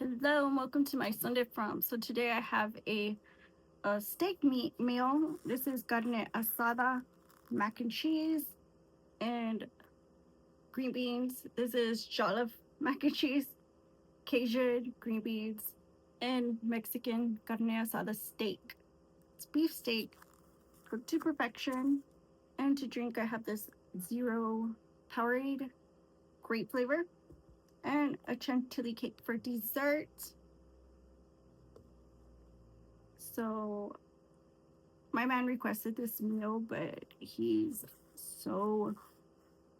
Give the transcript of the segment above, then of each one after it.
Hello and welcome to my Sunday From. So today I have a steak meat meal. This is Carne Asada, mac and cheese, and green beans. This is jollof mac and cheese, Cajun green beans, and Mexican Carne Asada steak. It's beef steak cooked to perfection. And to drink, I have this zero Powerade, great flavor, and a chantilly cake for dessert. So my man requested this meal, but he's so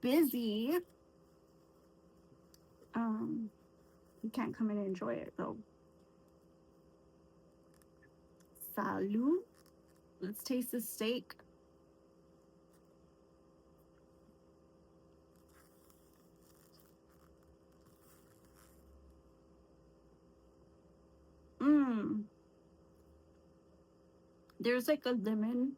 busy. Um, he can't come in and enjoy it. So, salud. Let's taste the steak. Mmm. There's like a lemon.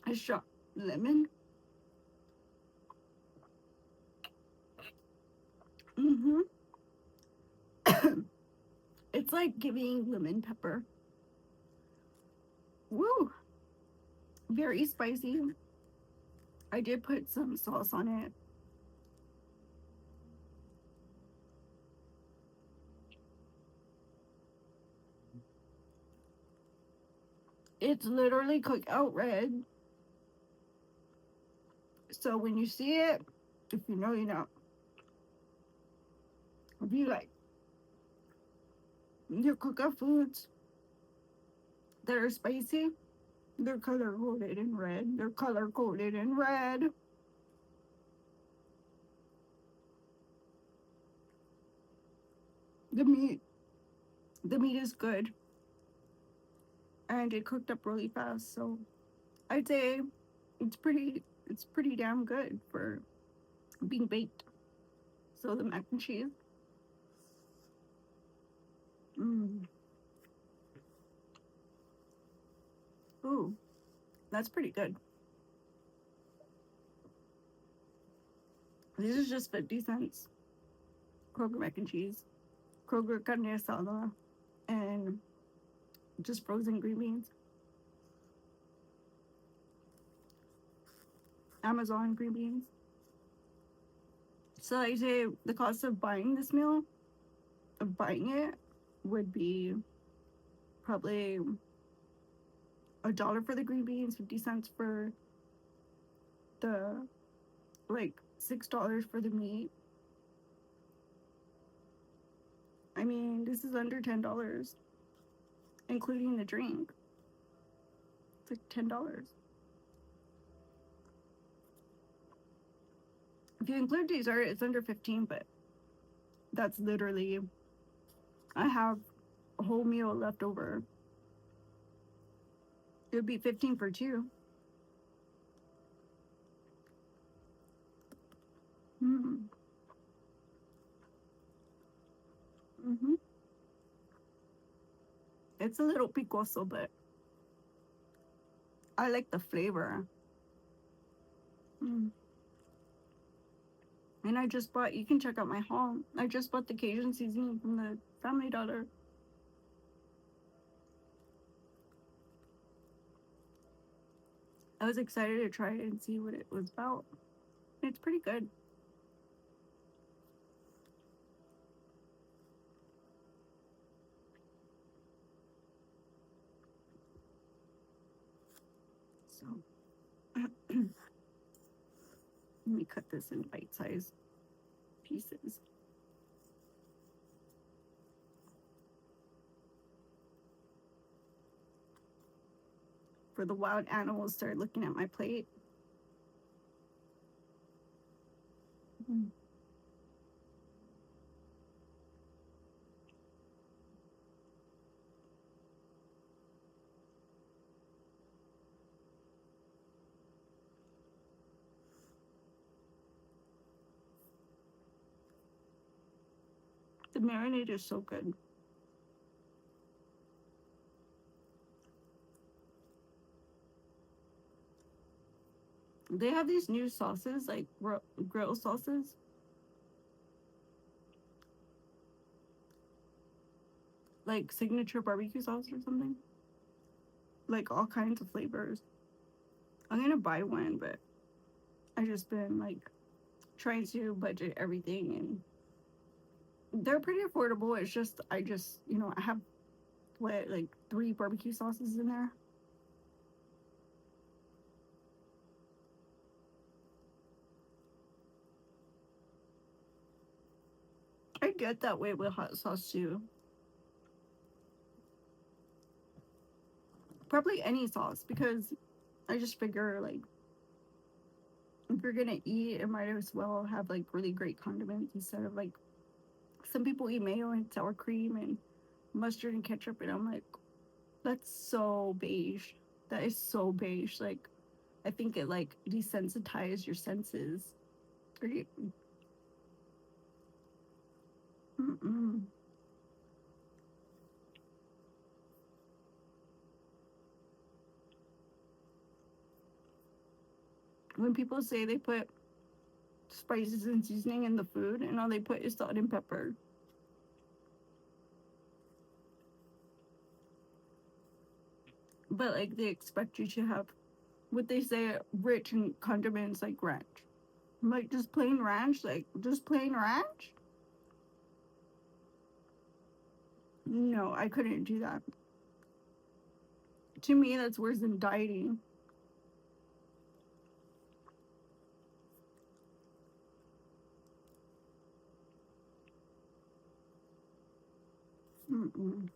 A shot lemon. Mm-hmm. It's like giving lemon pepper. Woo! Very spicy. I did put some sauce on it. It's literally cooked out red. So when you see it, if you know, you know. If you like your cookout foods that are spicy, they're color coded in red. They're color coded in red. The meat, the meat is good, and it cooked up really fast. So I'd say it's pretty damn good for being baked. So the mac and cheese, mm. Ooh, that's pretty good. This is just 50 cents. Kroger mac and cheese, Kroger carne asada, and just frozen green beans. Amazon green beans. So I say the cost of buying this meal, of buying it, would be probably $1 for the green beans, 50 cents for the like $6 for the meat. I mean, this is under $10, including the drink. It's like $10. If you include dessert, it's under 15, but that's literally I have a whole meal left over. It would be 15 for two. Mm. Mm-hmm. It's a little picoso, but I like the flavor. Mm. And I just bought, you can check out my haul. I just bought the Cajun seasoning from the Family Dollar. I was excited to try it and see what it was about. It's pretty good. So let me cut this in bite-sized pieces. For the wild animals start looking at my plate. Mm. The marinade is so good. They have these new sauces, like grill sauces, like signature barbecue sauce or something. Like all kinds of flavors. I'm gonna buy one, but I just been like trying to budget everything, and they're pretty affordable. It's just I have what, like 3 barbecue sauces in there. I get that way with hot sauce too. Probably any sauce because I just figure like if you're gonna eat, it might as well have like really great condiments instead of like some people eat mayo and sour cream and mustard and ketchup, and I'm like, that's so beige. That is so beige. Like, I think it like desensitizes your senses. Right? Mm-mm. When people say they put spices and seasoning in the food, and all they put is salt and pepper, but like they expect you to have what they say rich in condiments like ranch. I'm like, just plain ranch, like just plain ranch. No, I couldn't do that. To me, that's worse than dieting. Mm-mm.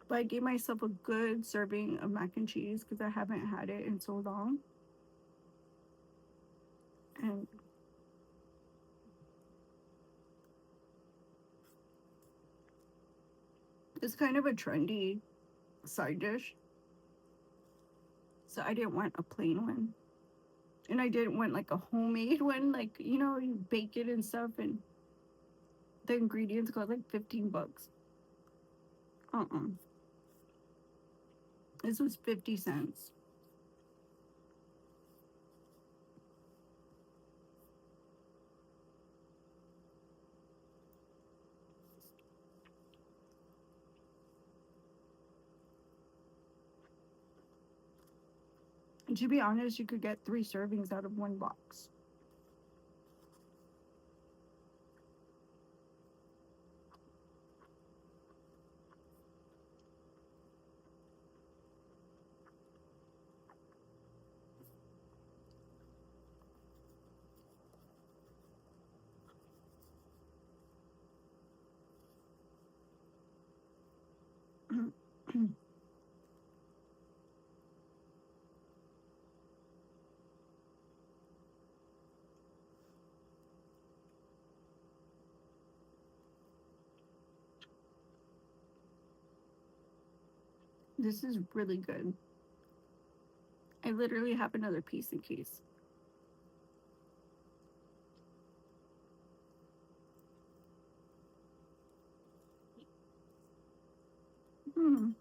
But I gave myself a good serving of mac and cheese because I haven't had it in so long, and it's kind of a trendy side dish. So I didn't want a plain one, and I didn't want like a homemade one, like you bake it and stuff, and the ingredients cost like $15. Uh-uh. This was 50 cents. And to be honest, you could get 3 servings out of one box. This is really good. I literally have another piece in case. Mm.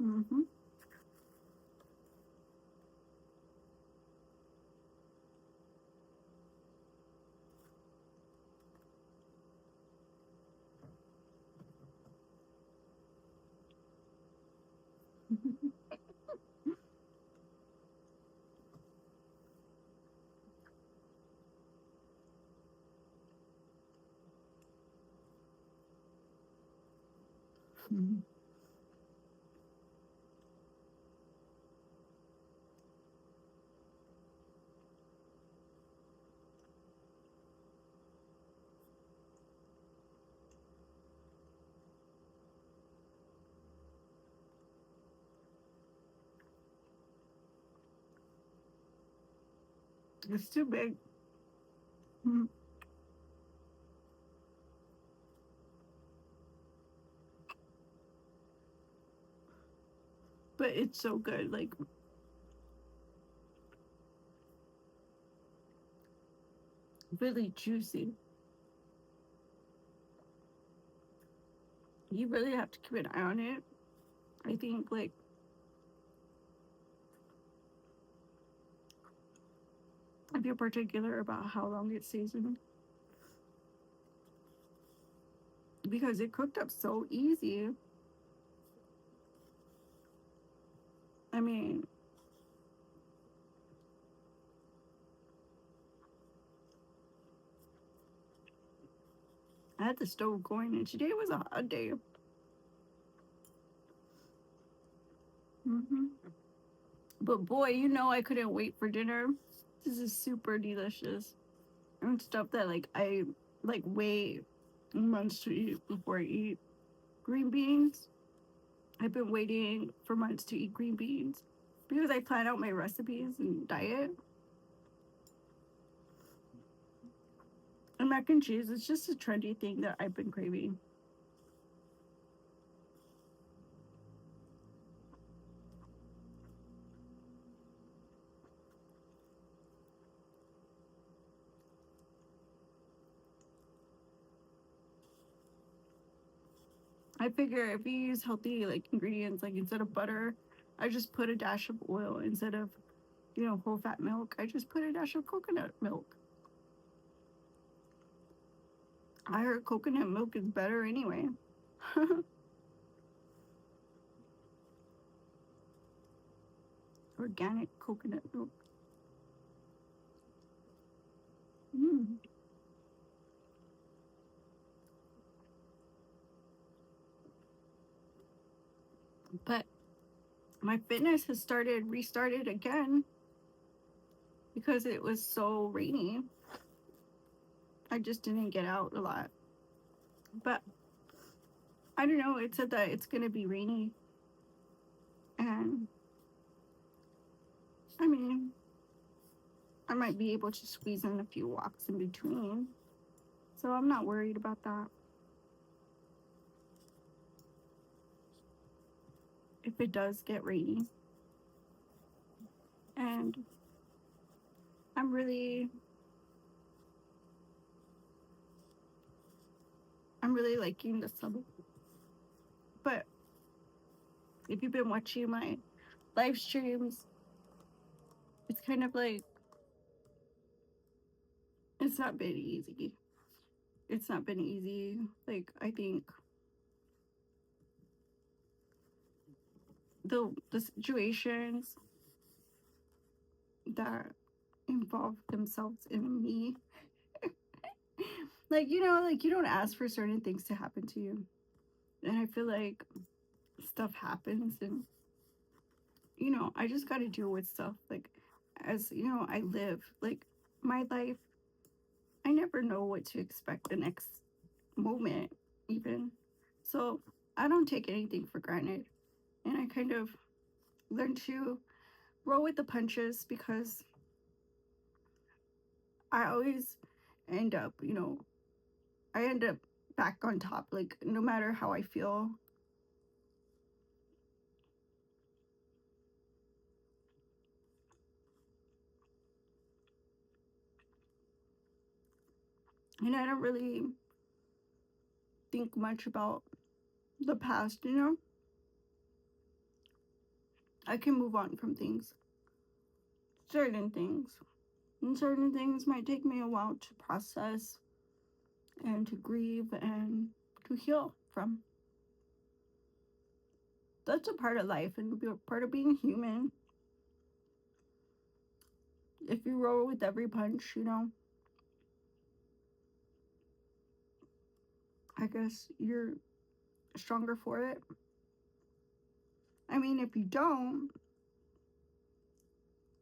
Mm-hmm. It's too big. Mm. But it's so good. Like, really juicy. You really have to keep an eye on it. I think, like, I feel particular about how long it seasoned because it cooked up so easy. I mean, I had the stove going, and today was a hot day. hmm But boy, I couldn't wait for dinner. This is super delicious and stuff that I wait months to eat before I eat green beans. I've been waiting for months to eat green beans because I plan out my recipes and diet. And mac and cheese is just a trendy thing that I've been craving. I figure if you use healthy ingredients, like instead of butter, I just put a dash of oil instead of whole fat milk. I just put a dash of coconut milk. I heard coconut milk is better anyway. Organic coconut milk. Mm. But my fitness has restarted again because it was so rainy. I just didn't get out a lot. But I don't know. It said that it's going to be rainy. And I mean, I might be able to squeeze in a few walks in between. So I'm not worried about that. If it does get rainy. And I'm really liking the summer. But if you've been watching my live streams, it's kind of like it's not been easy. It's not been easy. I think the situations that involve themselves in me, you don't ask for certain things to happen to you, and I feel like stuff happens, and I just got to deal with stuff. As I live my life. I never know what to expect the next moment, even. So I don't take anything for granted. And I kind of learn to roll with the punches because I always end up, I end up back on top. No matter how I feel. And I don't really think much about the past. I can move on from things, certain things. And certain things might take me a while to process and to grieve and to heal from. That's a part of life and a part of being human. If you roll with every punch, I guess you're stronger for it. I mean, if you don't,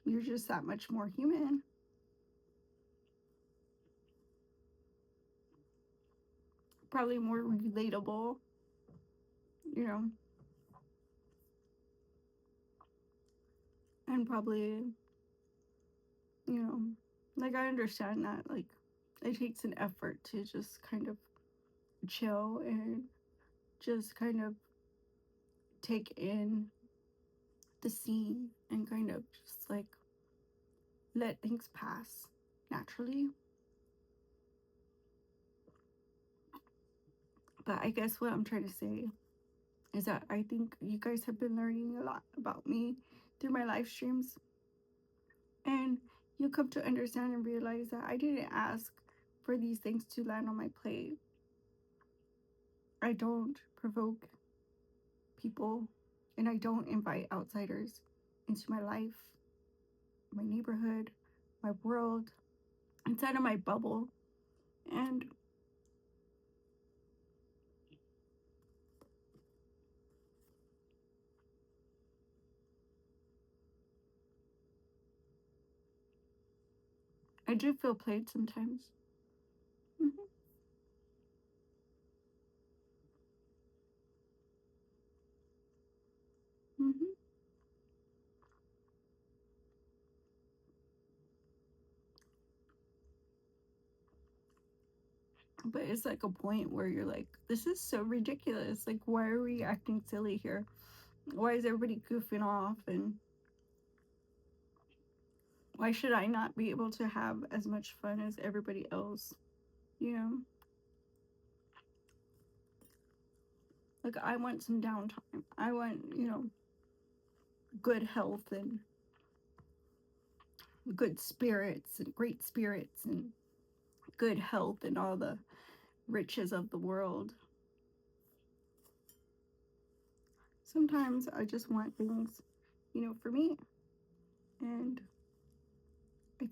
you're just that much more human. Probably more relatable, you know, and probably, you know, I understand that, it takes an effort to just kind of chill and just kind of take in the scene and kind of just let things pass naturally. But I guess what I'm trying to say is that I think you guys have been learning a lot about me through my live streams. And you come to understand and realize that I didn't ask for these things to land on my plate. I don't provoke people, and I don't invite outsiders into my life, my neighborhood, my world, inside of my bubble. And I do feel played sometimes. Hmm. Hmm. But it's like a point where you're like, this is so ridiculous. Like, why are we acting silly here? Why is everybody goofing off? And why should I not be able to have as much fun as everybody else? You know, like I want some downtime. I want, good health and good spirits and great spirits and good health and all the riches of the world. Sometimes I just want things, for me. And I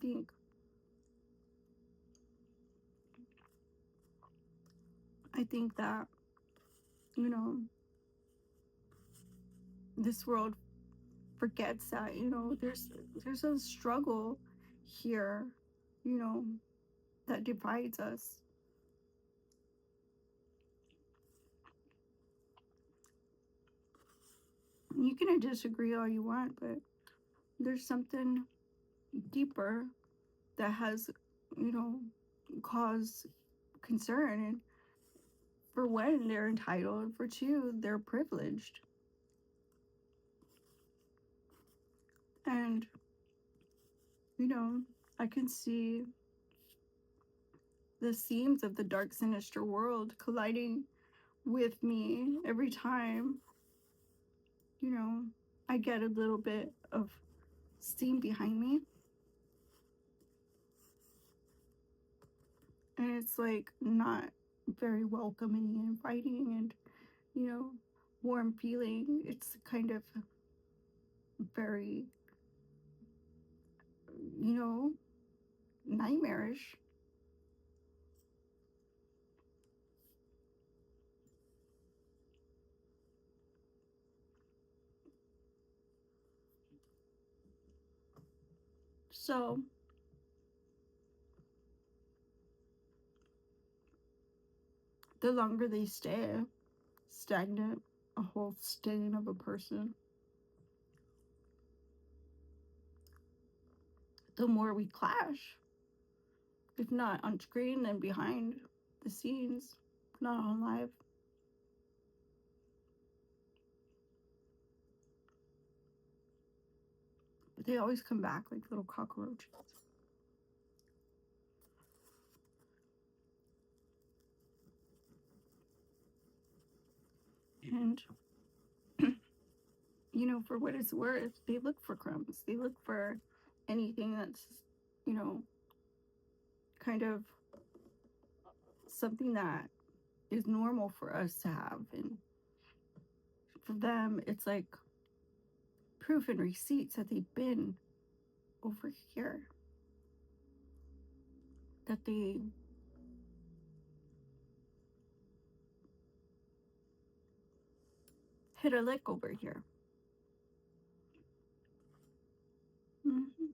think that, you know, this world forgets that, there's a struggle here, you know, that divides us. You can disagree all you want, but there's something deeper that has, you know, caused concern. And for one, they're entitled. For two, they're privileged. And, you know, I can see the seams of the dark, sinister world colliding with me every time, you know, I get a little bit of steam behind me. And it's like not very welcoming and inviting and, warm feeling. It's kind of very, you know, nightmarish. So the longer they stay stagnant, a whole stain of a person, the more we clash. If not on screen, then behind the scenes, not on live. But they always come back like little cockroaches. And, for what it's worth, they look for crumbs. They look for anything that's, you know, kind of something that is normal for us to have. And for them, it's like proof and receipts that they've been over here, that they hit a lick over here. Mm-hmm.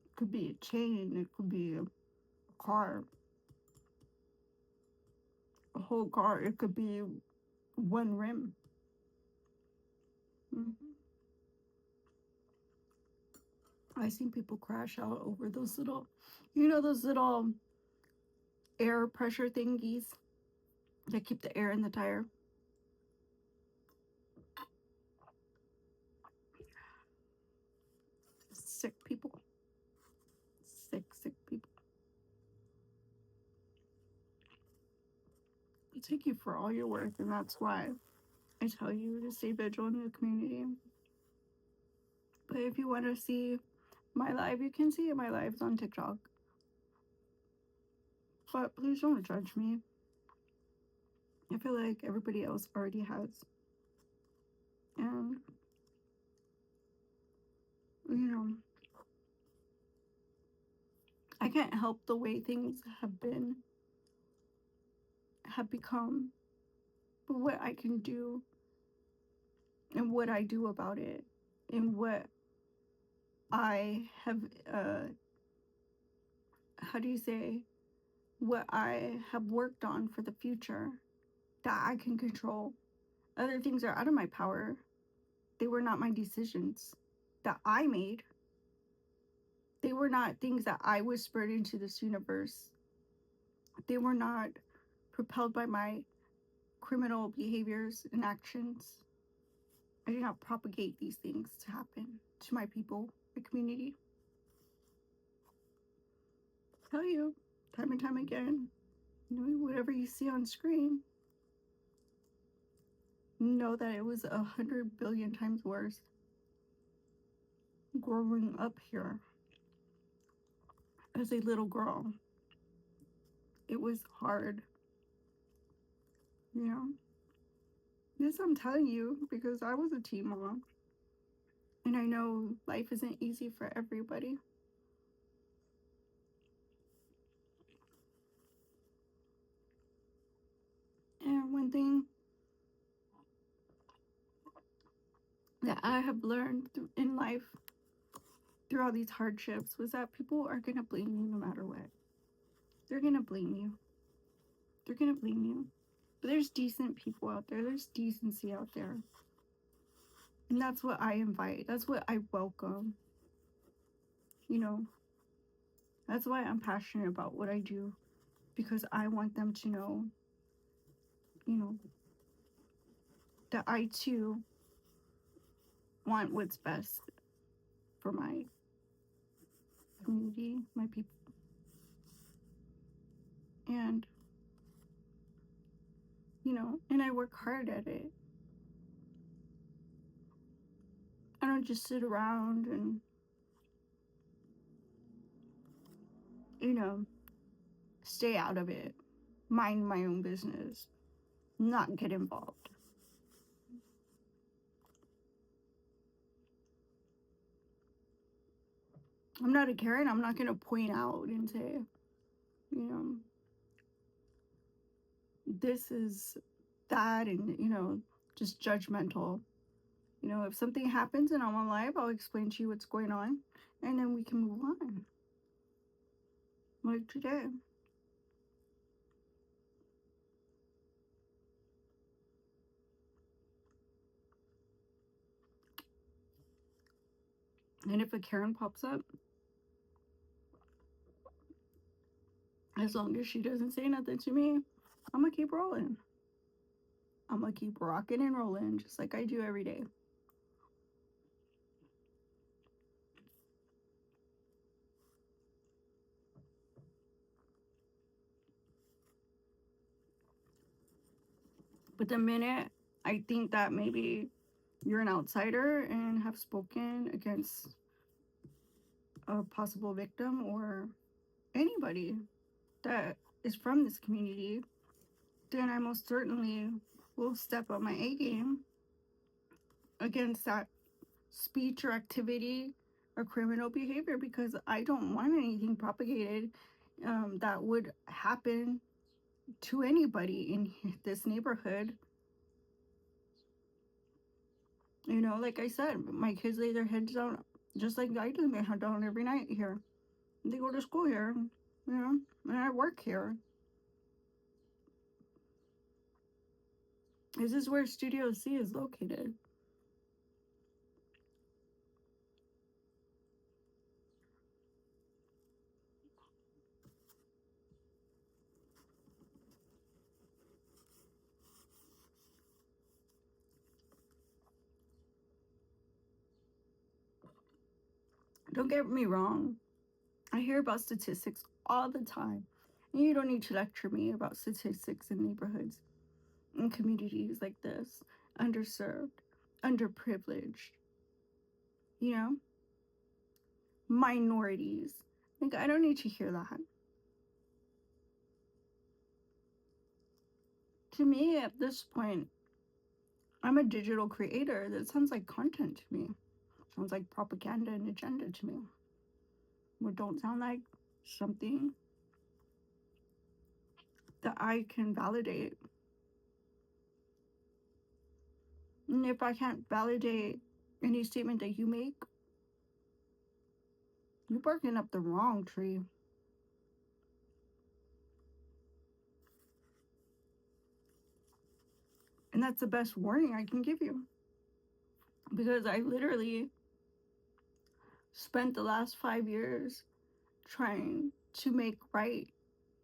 It could be a chain, it could be a car, a whole car, it could be one rim. Mm-hmm. I've seen people crash out over those little, those little air pressure thingies that keep the air in the tire. Sick people. Sick, sick people. They take you for all your worth, and that's why I tell you to stay vigilant in the community. But if you want to see my live, you can see my lives on TikTok. But please don't judge me. I feel like everybody else already has. And, you know, I can't help the way things have become. But what I can do and what I do about it and what I have, how do you say, what I have worked on for the future that I can control. Other things are out of my power. They were not my decisions that I made. They were not things that I whispered into this universe. They were not propelled by my criminal behaviors and actions. I did not propagate these things to happen to my people, my community. Tell you time and time again, whatever you see on screen, know that it was 100 billion times worse growing up here as a little girl. It was hard, you know. This I'm telling you because I was a teen mom. And I know life isn't easy for everybody. And one thing that I have learned in life through all these hardships was that people are going to blame you no matter what. They're going to blame you. They're going to blame you. But there's decent people out there. There's decency out there. And that's what I invite. That's what I welcome. You know, that's why I'm passionate about what I do. Because I want them to know, that I too want what's best for my community, my people. And, and I work hard at it. I don't just sit around and, stay out of it, mind my own business, not get involved. I'm not a Karen. I'm not going to point out and say, this is that and, just judgmental. If something happens and I'm on live, I'll explain to you what's going on and then we can move on. Like today. And if a Karen pops up, as long as she doesn't say nothing to me, I'm going to keep rolling. I'm going to keep rocking and rolling just like I do every day. But the minute I think that maybe you're an outsider and have spoken against a possible victim or anybody that is from this community, then I most certainly will step up my A game against that speech or activity or criminal behavior because I don't want anything propagated that would happen to anybody in this neighborhood. Like I said, my kids lay their heads down just like I do. They head down every night here. They go to school here, and I work here. This is where Studio C is located. Don't get me wrong. I hear about statistics all the time. And you don't need to lecture me about statistics in neighborhoods and communities like this, underserved, underprivileged. you know, minorities. Like, I don't need to hear that. To me, at this point, I'm a digital creator. That sounds like content to me. Sounds like propaganda and agenda to me. What don't sound like something that I can validate. And if I can't validate any statement that you make, you're barking up the wrong tree. And that's the best warning I can give you. Because I literally spent the last 5 years trying to make right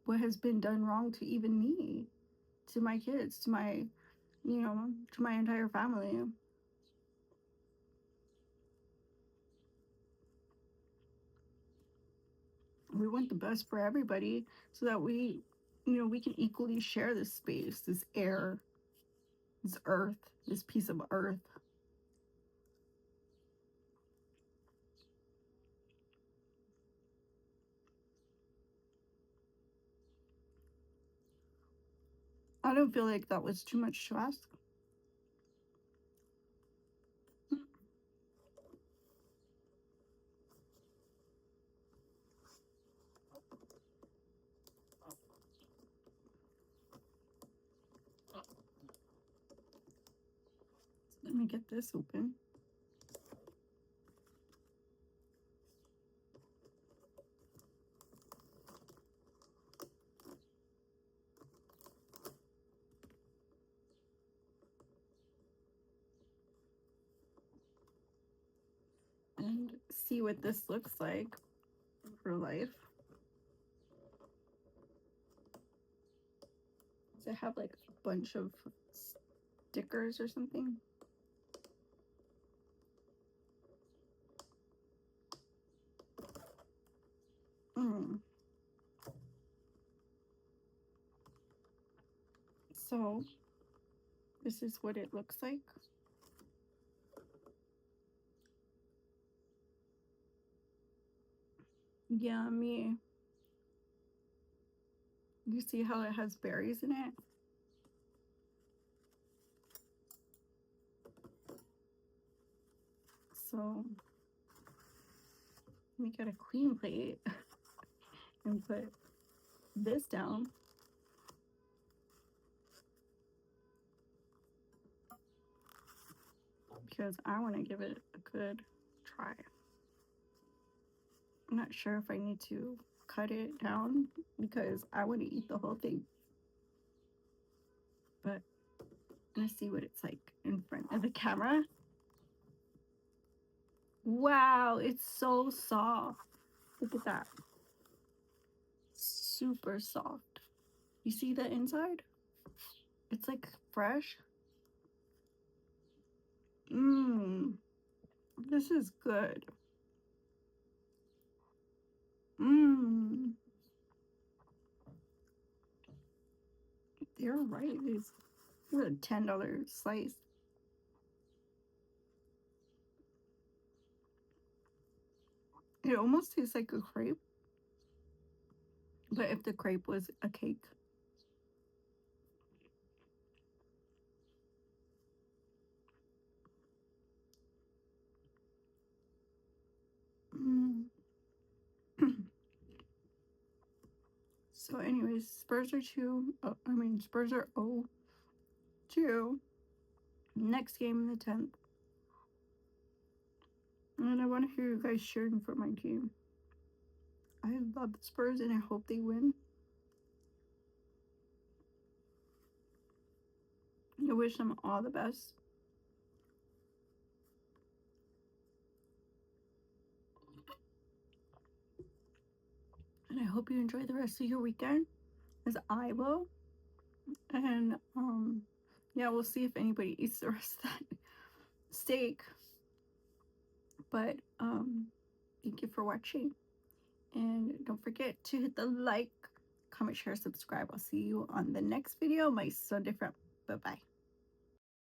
what has been done wrong to even me, to my kids, to my, to my entire family. We want the best for everybody so that we can equally share this space, this air, this earth, this piece of earth. I don't feel like that was too much to ask. Let me get this open. And see what this looks like for life. Does it have like a bunch of stickers or something? Mm. So this is what it looks like. Yeah, me. You see how it has berries in it? So let me get a clean plate and put this down. Because I want to give it a good try. I'm not sure if I need to cut it down because I want to eat the whole thing. But I'm going to see what it's like in front of the camera. Wow, it's so soft. Look at that. Super soft. You see the inside? It's like fresh. Mmm. This is good. Mmm. They're right. It's a $10 slice. It almost tastes like a crepe. But if the crepe was a cake. Mm. So, anyways, Spurs are Spurs are 0-2. Next game in the 10th. And I want to hear you guys cheering for my team. I love the Spurs and I hope they win. I wish them all the best. And I hope you enjoy the rest of your weekend, as I will. And yeah, we'll see if anybody eats the rest of that steak. But thank you for watching. And don't forget to hit the like, comment, share, subscribe. I'll see you on the next video. My Sunday friend. Bye bye.